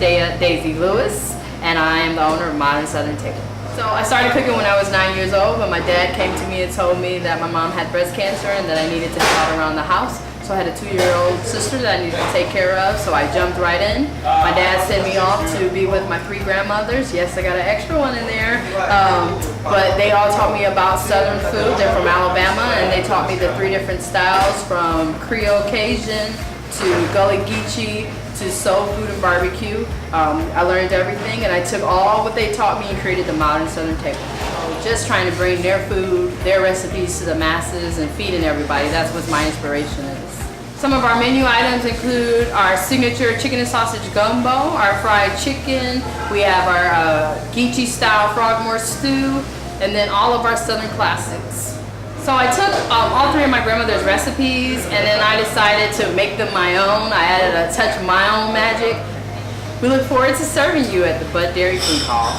Sadaya Lewis, and I am the owner of Modern Southern Table. So I started cooking when I was 9 years old, but my dad came to me and told me that my mom had breast cancer and that I needed to help out around the house. So I had a 2-year-old sister that I needed to take care of, so I jumped right in. My dad sent me off to be with my 3 grandmothers. Yes, I got an extra one in there. But they all taught me about Southern food. They're from Alabama, and they taught me the 3 different styles, from Creole Cajun to Gully Geechee to soul food and barbecue. I learned everything, and I took all what they taught me and created the Modern Southern Table. So just trying to bring their food, their recipes to the masses and feeding everybody. That's what my inspiration is. Some of our menu items include our signature chicken and sausage gumbo, our fried chicken, we have our Geechee style frogmore stew, and then all of our Southern classics. So I took all 3 of my grandmother's recipes, and then I decided to make them my own. I added a touch of my own magic. We look forward to serving you at the Bud Dairy Food Hall.